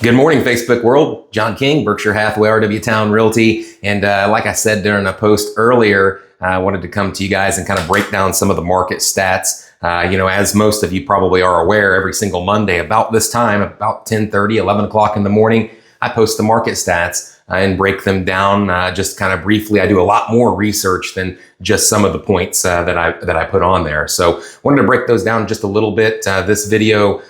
Good morning, Facebook world. John King, Berkshire Hathaway, RW Town Realty. And like I said during a post earlier, I wanted to come to you guys and kind of break down some of the market stats. As most of you probably are aware, every single Monday about this time, about 10:30, 11 o'clock in the morning, I post the market stats and break them down just kind of briefly. I do a lot more research than just some of the points that I put on there. So wanted to break those down just a little bit. This video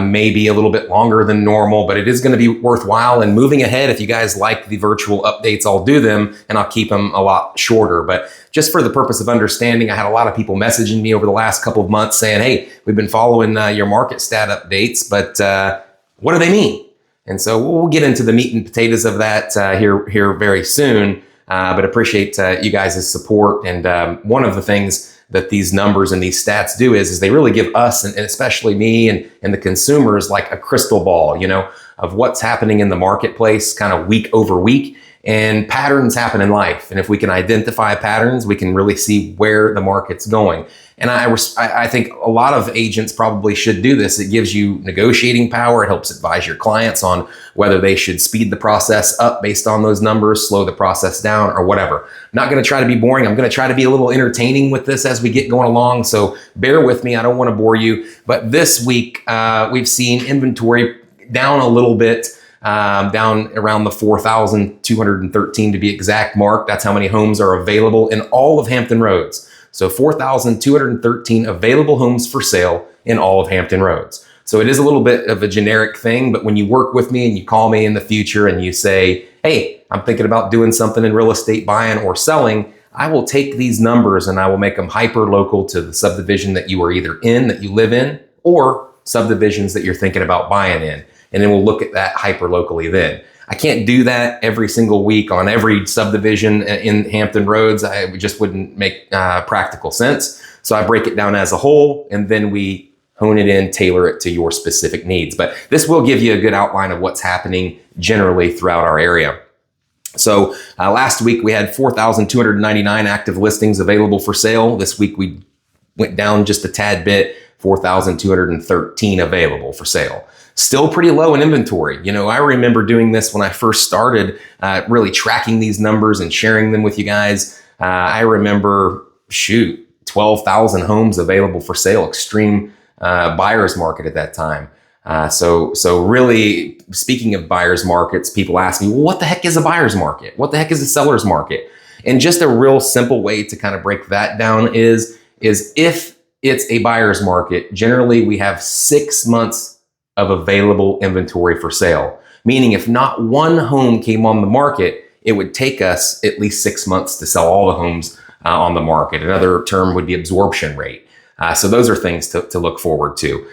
may be a little bit longer than normal, but it is going to be worthwhile. And moving ahead, if you guys like the virtual updates, I'll do them and I'll keep them a lot shorter. But just for the purpose of understanding, I had a lot of people messaging me over the last couple of months saying, hey, we've been following your market stat updates, but what do they mean? And so we'll get into the meat and potatoes of that here very soon. But appreciate you guys' support. And one of the things that these numbers and these stats do is they really give us, and especially me and the consumers, like a crystal ball, of what's happening in the marketplace kind of week over week. And patterns happen in life. And if we can identify patterns, we can really see where the market's going. And I think a lot of agents probably should do this. It gives you negotiating power. It helps advise your clients on whether they should speed the process up based on those numbers, slow the process down, or whatever. I'm not going to try to be boring. I'm going to try to be a little entertaining with this as we get going along. So bear with me. I don't want to bore you. But this week, we've seen inventory down a little bit. Down around the 4,213 to be exact mark. That's how many homes are available in all of Hampton Roads. So 4,213 available homes for sale in all of Hampton Roads. So it is a little bit of a generic thing, but when you work with me and you call me in the future and you say, hey, I'm thinking about doing something in real estate, buying or selling, I will take these numbers and I will make them hyper local to the subdivision that you are either in, that you live in, or subdivisions that you're thinking about buying in. And then we'll look at that hyper locally then. I can't do that every single week on every subdivision in Hampton Roads. It just wouldn't make practical sense. So I break it down as a whole, and then we hone it in, tailor it to your specific needs. But this will give you a good outline of what's happening generally throughout our area. So last week we had 4,299 active listings available for sale. This week we went down just a tad bit, 4,213 available for sale. Still pretty low in inventory. I remember doing this when I first started, really tracking these numbers and sharing them with you guys. I remember, 12,000 homes available for sale, extreme buyer's market at that time. So really, speaking of buyer's markets, people ask me, well, what the heck is a buyer's market? What the heck is a seller's market? And just a real simple way to kind of break that down is if it's a buyer's market, generally we have 6 months of available inventory for sale. Meaning if not one home came on the market, it would take us at least 6 months to sell all the homes on the market. Another term would be absorption rate. So those are things to look forward to.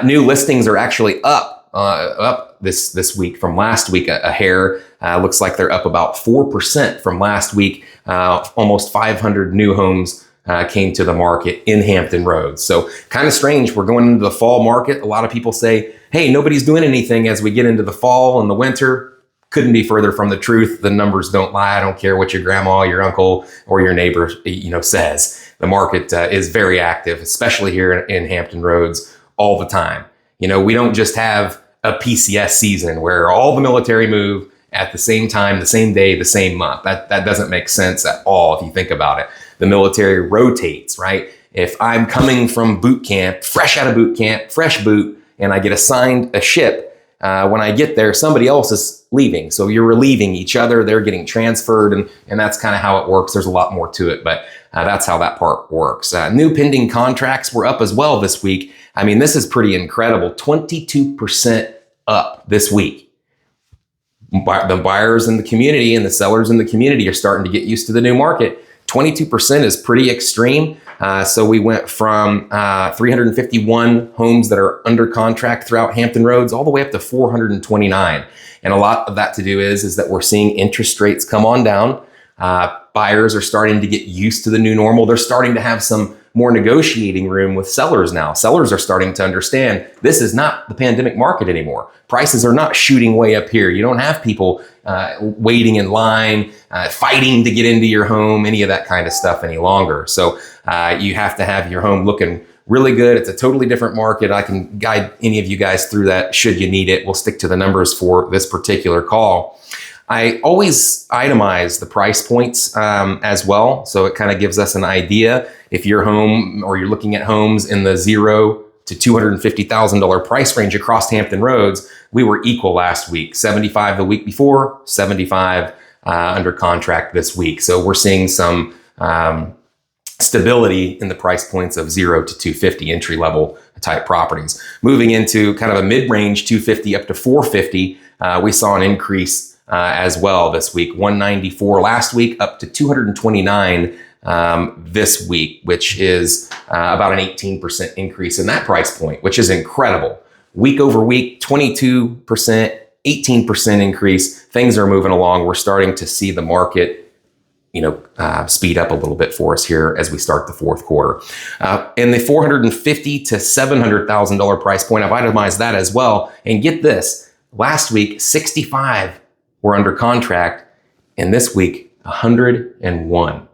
New listings are actually up this week from last week a hair. Looks like they're up about 4% from last week. Almost 500 new homes came to the market in Hampton Roads. So kind of strange. We're going into the fall market. A lot of people say, hey, nobody's doing anything as we get into the fall and the winter. Couldn't be further from the truth. The numbers don't lie. I don't care what your grandma, your uncle, or your neighbor, says. The market is very active, especially here in Hampton Roads all the time. We don't just have a PCS season where all the military move at the same time, the same day, the same month. That doesn't make sense at all if you think about it. The military rotates, right? If I'm coming from boot camp, fresh out of boot camp, fresh boot, and I get assigned a ship, when I get there, somebody else is leaving. So you're relieving each other. They're getting transferred, and that's kind of how it works. There's a lot more to it, but that's how that part works. New pending contracts were up as well this week. I mean, this is pretty incredible. 22% up this week. The buyers in the community and the sellers in the community are starting to get used to the new market. 22% is pretty extreme. So we went from 351 homes that are under contract throughout Hampton Roads all the way up to 429. And a lot of that to do is that we're seeing interest rates come on down. Buyers are starting to get used to the new normal. They're starting to have some more negotiating room with sellers now. Sellers are starting to understand this is not the pandemic market anymore. Prices are not shooting way up here. You don't have people waiting in line, fighting to get into your home, any of that kind of stuff any longer. So you have to have your home looking really good. It's a totally different market. I can guide any of you guys through that should you need it. We'll stick to the numbers for this particular call. I always itemize the price points as well. So it kind of gives us an idea if your home or you're looking at homes in the $0 to $250,000 price range across Hampton Roads. We were equal last week, 75 the week before, 75 under contract this week. So we're seeing some stability in the price points of 0 to 250 entry level type properties. Moving into kind of a mid-range 250 up to 450, we saw an increase as well this week. 194 last week up to 229 this week, which is about an 18% increase in that price point, which is incredible. Week over week, 22%, 18% increase. Things are moving along. We're starting to see the market speed up a little bit for us here as we start the fourth quarter. In the $450,000 to $700,000 price point, I've itemized that as well. And get this, last week, 65 were under contract, and this week, 101.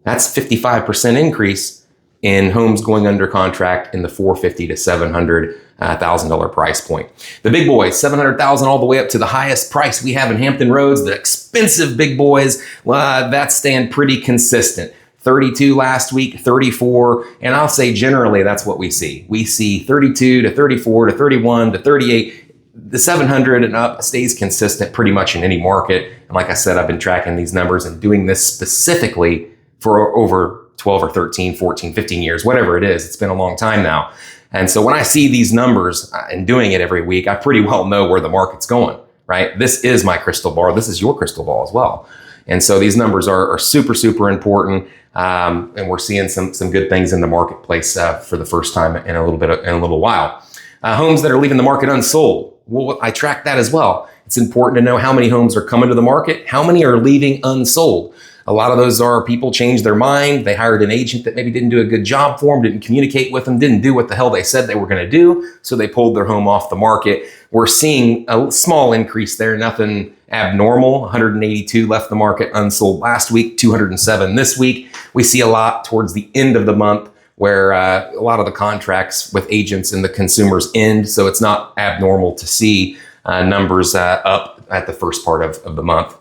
That's 55% increase in homes going under contract in the $450,000 to $700,000 price point. The big boys, $700,000 all the way up to the highest price we have in Hampton Roads, the expensive big boys, that stand pretty consistent. 32 last week, 34, and I'll say generally that's what we see. We see 32 to 34 to 31 to 38. The 700 and up stays consistent pretty much in any market. And like I said, I've been tracking these numbers and doing this specifically for over 12 or 13, 14, 15 years, whatever it is. It's been a long time now. And so when I see these numbers and doing it every week, I pretty well know where the market's going, right? This is my crystal ball. This is your crystal ball as well. And so these numbers are super, super important. And we're seeing some good things in the marketplace for the first time in a little while. Homes that are leaving the market unsold. Well, I track that as well. It's important to know how many homes are coming to the market, how many are leaving unsold. A lot of those are people changed their mind. They hired an agent that maybe didn't do a good job for them, didn't communicate with them, didn't do what the hell they said they were going to do. So they pulled their home off the market. We're seeing a small increase there, nothing abnormal. 182 left the market unsold last week, 207 this week. We see a lot towards the end of the month where a lot of the contracts with agents and the consumers end. So it's not abnormal to see numbers up at the first part of the month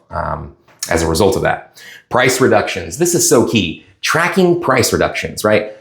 as a result of that. Price reductions. This is so key. Tracking price reductions, right?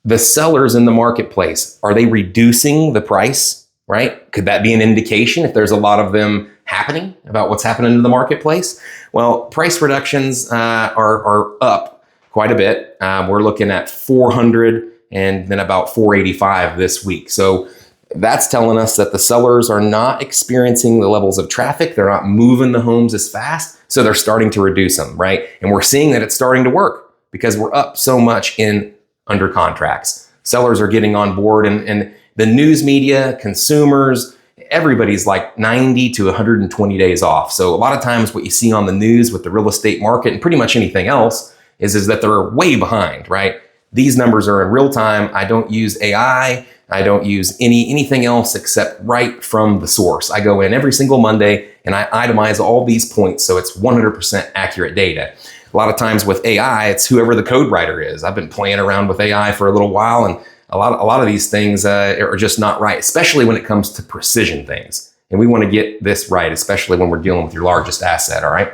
The sellers in the marketplace, are they reducing the price, right? Could that be an indication if there's a lot of them happening about what's happening in the marketplace? Well, price reductions are up quite a bit. We're looking at 400 and then about 485 this week. So that's telling us that the sellers are not experiencing the levels of traffic. They're not moving the homes as fast. So they're starting to reduce them, right? And we're seeing that it's starting to work because we're up so much in under contracts. Sellers are getting on board and the news media, consumers, everybody's like 90 to 120 days off. So a lot of times what you see on the news with the real estate market and pretty much anything else is that they're way behind, right? These numbers are in real time. I don't use AI. I don't use anything else except right from the source. I go in every single Monday and I itemize all these points so it's 100% accurate data. A lot of times with AI, it's whoever the code writer is. I've been playing around with AI for a little while, and a lot of these things are just not right, especially when it comes to precision things. And we want to get this right, especially when we're dealing with your largest asset. All right.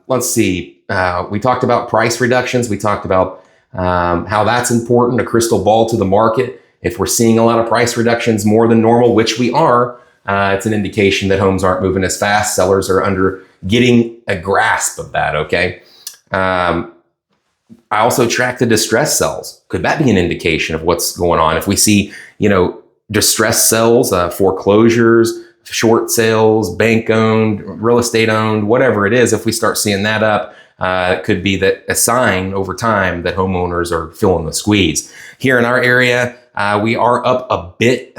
Let's see. We talked about price reductions. We talked about how that's important, a crystal ball to the market. If we're seeing a lot of price reductions more than normal, which we are, it's an indication that homes aren't moving as fast. Sellers are getting a grasp of that. Okay. I also track the distress sales. Could that be an indication of what's going on? If we see, distress sales, foreclosures, short sales, bank owned, real estate owned, whatever it is, if we start seeing that up, it could be that a sign over time that homeowners are feeling the squeeze. Here in our area, we are up a bit,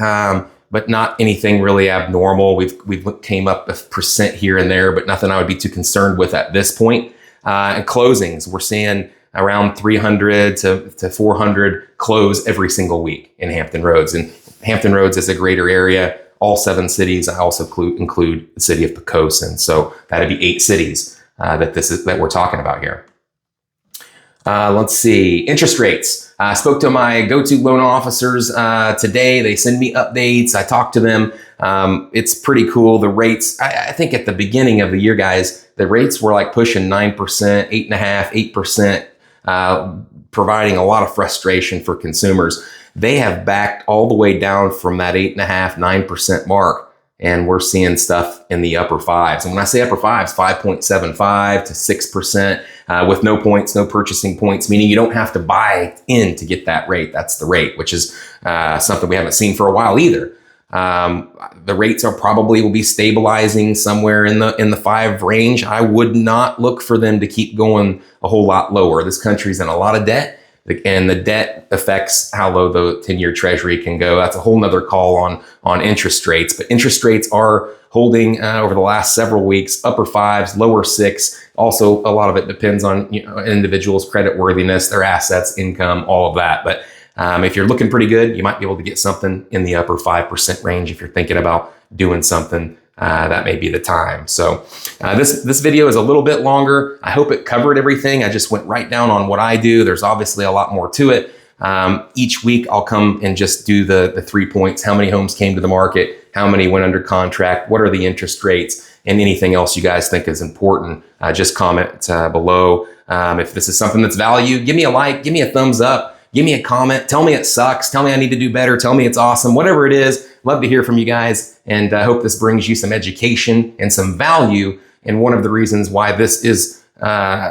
but not anything really abnormal. We've came up a percent here and there, but nothing I would be too concerned with at this point. And closings, we're seeing around 300 to 400 close every single week in Hampton Roads. And Hampton Roads is a greater area. All 7 cities. I also include the city of Pocosin. So that'd be 8 cities that we're talking about here. Let's see. Interest rates. I spoke to my go-to loan officers today. They send me updates. I talk to them. It's pretty cool. The rates, I think at the beginning of the year, guys, the rates were like pushing 9%, 8.5%, 8%, providing a lot of frustration for consumers. They have backed all the way down from that 8.5%, 9% mark. And we're seeing stuff in the upper fives. And when I say upper fives, 5.75 to 6% with no points, no purchasing points, meaning you don't have to buy in to get that rate. That's the rate, which is something we haven't seen for a while either. The rates are probably will be stabilizing somewhere in the 5 range. I would not look for them to keep going a whole lot lower. This country's in a lot of debt. And the debt affects how low the 10-year treasury can go. That's a whole nother call on interest rates. But interest rates are holding over the last several weeks, upper 5s, lower 6. Also, a lot of it depends on individuals' credit worthiness, their assets, income, all of that. But if you're looking pretty good, you might be able to get something in the upper 5% range if you're thinking about doing something. That may be the time. So this video is a little bit longer. I hope it covered everything. I just went right down on what I do. There's obviously a lot more to it. Each week I'll come and just do the 3 points. How many homes came to the market? How many went under contract? What are the interest rates? And anything else you guys think is important, just comment below. If this is something that's value, give me a like, give me a thumbs up. Give me a comment. Tell me it sucks. Tell me I need to do better. Tell me it's awesome. Whatever it is, love to hear from you guys. And I hope this brings you some education and some value. And one of the reasons why this is,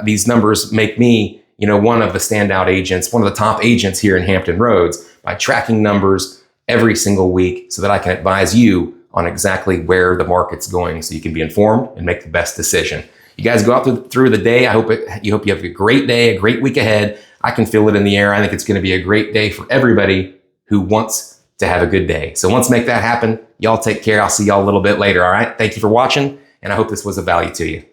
these numbers make me, one of the standout agents, one of the top agents here in Hampton Roads by tracking numbers every single week so that I can advise you on exactly where the market's going so you can be informed and make the best decision. You guys go out through the day. I hope you have a great day, a great week ahead. I can feel it in the air. I think it's going to be a great day for everybody who wants to have a good day. So let's make that happen. Y'all take care. I'll see y'all a little bit later. All right. Thank you for watching. And I hope this was of value to you.